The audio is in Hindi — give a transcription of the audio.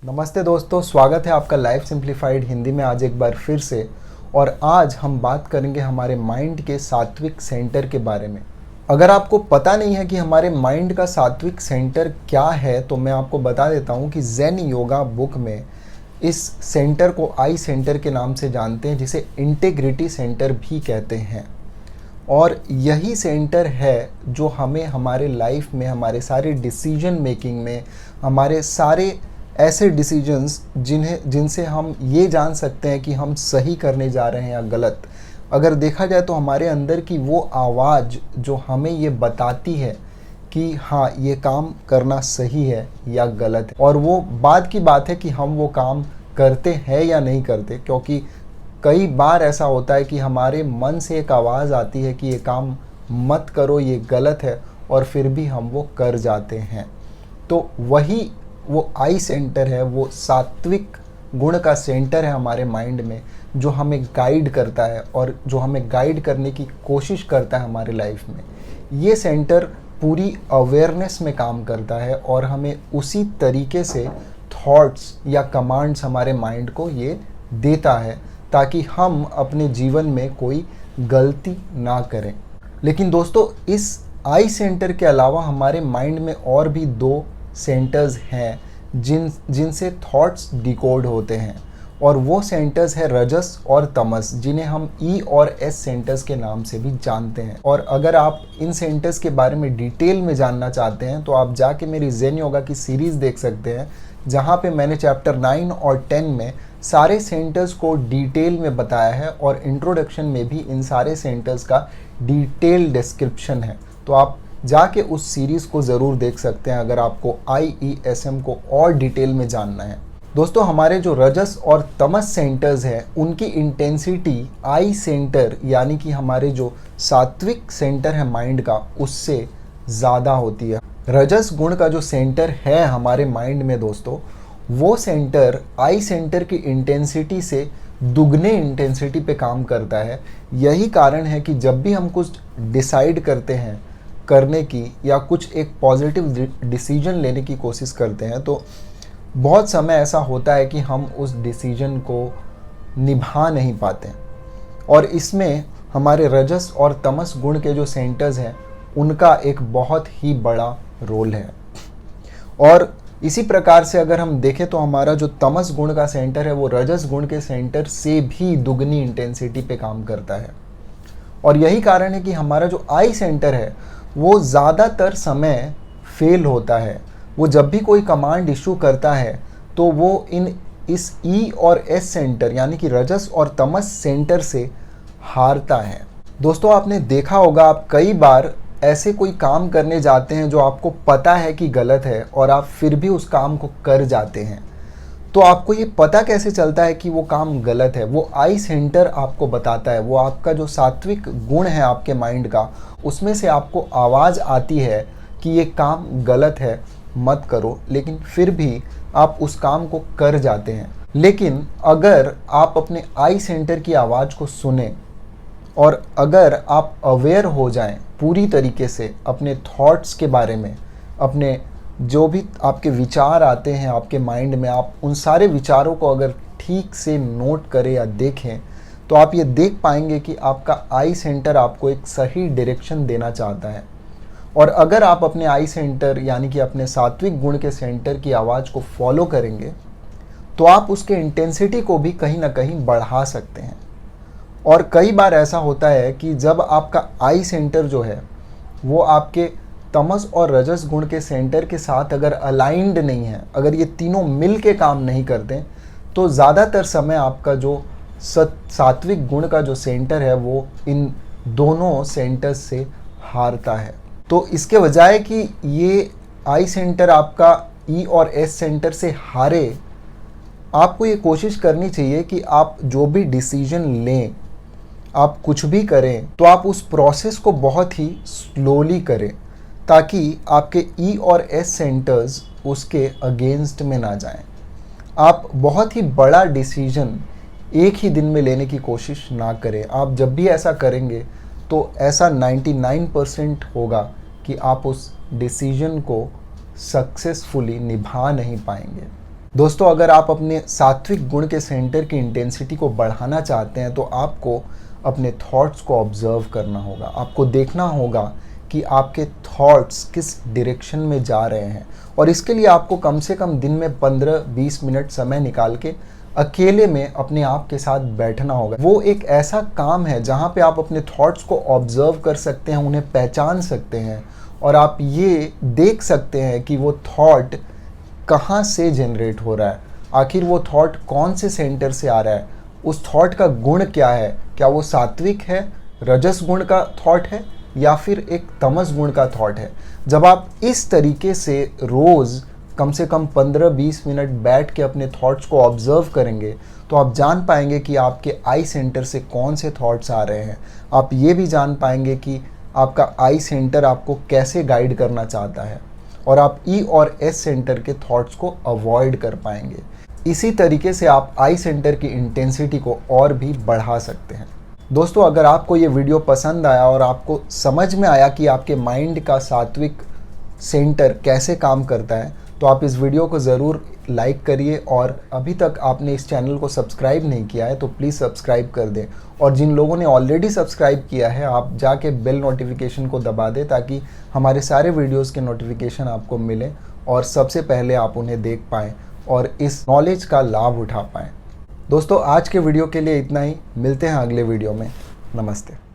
नमस्ते दोस्तों, स्वागत है आपका लाइफ सिंप्लीफाइड हिंदी में आज एक बार फिर से। और आज हम बात करेंगे हमारे माइंड के सात्विक सेंटर के बारे में। अगर आपको पता नहीं है कि हमारे माइंड का सात्विक सेंटर क्या है तो मैं आपको बता देता हूँ कि ज़ेन योगा बुक में इस सेंटर को आई सेंटर के नाम से जानते हैं, जिसे इंटीग्रिटी सेंटर भी कहते हैं। और यही सेंटर है जो हमें हमारे लाइफ में, हमारे सारे डिसीजन मेकिंग में, हमारे सारे ऐसे डिसीजंस जिनसे हम ये जान सकते हैं कि हम सही करने जा रहे हैं या गलत, अगर देखा जाए तो हमारे अंदर की वो आवाज़ जो हमें ये बताती है कि हाँ, ये काम करना सही है या गलत है। और वो बाद की बात है कि हम वो काम करते हैं या नहीं करते, क्योंकि कई बार ऐसा होता है कि हमारे मन से एक आवाज़ आती है कि ये काम मत करो, ये गलत है, और फिर भी हम वो कर जाते हैं। तो वही वो आई सेंटर है, वो सात्विक गुण का सेंटर है हमारे माइंड में, जो हमें गाइड करता है और जो हमें गाइड करने की कोशिश करता है हमारे लाइफ में। ये सेंटर पूरी अवेयरनेस में काम करता है और हमें उसी तरीके से थॉट्स या कमांड्स हमारे माइंड को ये देता है ताकि हम अपने जीवन में कोई गलती ना करें। लेकिन दोस्तों, इस आई सेंटर के अलावा हमारे माइंड में और भी दो सेंटर्स हैं जिनसे थॉट्स डिकोड होते हैं, और वो सेंटर्स है रजस और तमस, जिन्हें हम ई और एस सेंटर्स के नाम से भी जानते हैं। और अगर आप इन सेंटर्स के बारे में डिटेल में जानना चाहते हैं तो आप जाके मेरी ज़ेन योगा की सीरीज़ देख सकते हैं, जहाँ पे मैंने चैप्टर 9 और 10 में सारे सेंटर्स को डिटेल में बताया है, और इंट्रोडक्शन में भी इन सारे सेंटर्स का डिटेल डिस्क्रिप्शन है। तो आप जाके उस सीरीज़ को ज़रूर देख सकते हैं अगर आपको IESM को और डिटेल में जानना है। दोस्तों, हमारे जो रजस और तमस सेंटर्स हैं उनकी इंटेंसिटी आई सेंटर यानी कि हमारे जो सात्विक सेंटर है माइंड का, उससे ज़्यादा होती है। रजस गुण का जो सेंटर है हमारे माइंड में दोस्तों, वो सेंटर आई सेंटर की इंटेंसिटी से दुगने इंटेंसिटी पे काम करता है। यही कारण है कि जब भी हम कुछ डिसाइड करते हैं करने की या कुछ एक पॉजिटिव डिसीजन लेने की कोशिश करते हैं, तो बहुत समय ऐसा होता है कि हम उस डिसीजन को निभा नहीं पाते। और इसमें हमारे रजस और तमस गुण के जो सेंटर्स हैं उनका एक बहुत ही बड़ा रोल है। और इसी प्रकार से अगर हम देखें तो हमारा जो तमस गुण का सेंटर है वो रजस गुण के सेंटर से भी दुगनी इंटेंसिटी पे काम करता है। और यही कारण है कि हमारा जो आई सेंटर है वो ज़्यादातर समय फेल होता है। वो जब भी कोई कमांड इशू करता है तो वो इस ई और एस सेंटर यानी कि रजस और तमस सेंटर से हारता है। दोस्तों, आपने देखा होगा, आप कई बार ऐसे कोई काम करने जाते हैं जो आपको पता है कि गलत है और आप फिर भी उस काम को कर जाते हैं। तो आपको ये पता कैसे चलता है कि वो काम गलत है? वो आई सेंटर आपको बताता है। वो आपका जो सात्विक गुण है आपके माइंड का, उसमें से आपको आवाज़ आती है कि ये काम गलत है, मत करो, लेकिन फिर भी आप उस काम को कर जाते हैं। लेकिन अगर आप अपने आई सेंटर की आवाज़ को सुने और अगर आप अवेयर हो जाएं पूरी तरीके से अपने थॉट्स के बारे में, अपने जो भी आपके विचार आते हैं आपके माइंड में, आप उन सारे विचारों को अगर ठीक से नोट करें या देखें, तो आप ये देख पाएंगे कि आपका आई सेंटर आपको एक सही डायरेक्शन देना चाहता है। और अगर आप अपने आई सेंटर यानी कि अपने सात्विक गुण के सेंटर की आवाज़ को फॉलो करेंगे तो आप उसके इंटेंसिटी को भी कहीं ना कहीं बढ़ा सकते हैं। और कई बार ऐसा होता है कि जब आपका आई सेंटर जो है वो आपके तमस और रजस गुण के सेंटर के साथ अगर अलाइंड नहीं है, अगर ये तीनों मिल के काम नहीं करते, तो ज़्यादातर समय आपका जो सात्विक गुण का जो सेंटर है वो इन दोनों सेंटर्स से हारता है। तो इसके बजाय कि ये आई सेंटर आपका ई और एस सेंटर से हारे, आपको ये कोशिश करनी चाहिए कि आप जो भी डिसीजन लें, आप कुछ भी करें, तो आप उस प्रोसेस को बहुत ही स्लोली करें ताकि आपके ई और एस सेंटर्स उसके अगेंस्ट में ना जाएं। आप बहुत ही बड़ा डिसीजन एक ही दिन में लेने की कोशिश ना करें। आप जब भी ऐसा करेंगे तो ऐसा 99% होगा कि आप उस डिसीजन को सक्सेसफुली निभा नहीं पाएंगे। दोस्तों, अगर आप अपने सात्विक गुण के सेंटर की इंटेंसिटी को बढ़ाना चाहते हैं तो आपको अपने थॉट्स को ऑब्जर्व करना होगा। आपको देखना होगा कि आपके थॉट्स किस डायरेक्शन में जा रहे हैं, और इसके लिए आपको कम से कम दिन में 15-20 मिनट समय निकाल के अकेले में अपने आप के साथ बैठना होगा। वो एक ऐसा काम है जहाँ पे आप अपने थॉट्स को ऑब्जर्व कर सकते हैं, उन्हें पहचान सकते हैं, और आप ये देख सकते हैं कि वो थॉट कहाँ से जनरेट हो रहा है, आखिर वो थॉट कौन से सेंटर से आ रहा है, उस थॉट का गुण क्या है, क्या वो सात्विक है, रजस गुण का थॉट है, या फिर एक तमस गुण का थॉट है। जब आप इस तरीके से रोज़ कम से कम 15-20 मिनट बैठ के अपने थॉट्स को ऑब्जर्व करेंगे तो आप जान पाएंगे कि आपके आई सेंटर से कौन से थॉट्स आ रहे हैं। आप ये भी जान पाएंगे कि आपका आई सेंटर आपको कैसे गाइड करना चाहता है, और आप ई और एस सेंटर के थॉट्स को अवॉइड कर पाएंगे। इसी तरीके से आप आई सेंटर की इंटेंसिटी को और भी बढ़ा सकते हैं। दोस्तों, अगर आपको ये वीडियो पसंद आया और आपको समझ में आया कि आपके माइंड का सात्विक सेंटर कैसे काम करता है, तो आप इस वीडियो को ज़रूर लाइक करिए, और अभी तक आपने इस चैनल को सब्सक्राइब नहीं किया है तो प्लीज़ सब्सक्राइब कर दें। और जिन लोगों ने ऑलरेडी सब्सक्राइब किया है, आप जाके बेल नोटिफिकेशन को दबा दें ताकि हमारे सारे वीडियोस के नोटिफिकेशन आपको मिले और सबसे पहले आप उन्हें देख पाएँ और इस नॉलेज का लाभ उठा पाएँ। दोस्तों, आज के वीडियो के लिए इतना ही। मिलते हैं अगले वीडियो में। नमस्ते।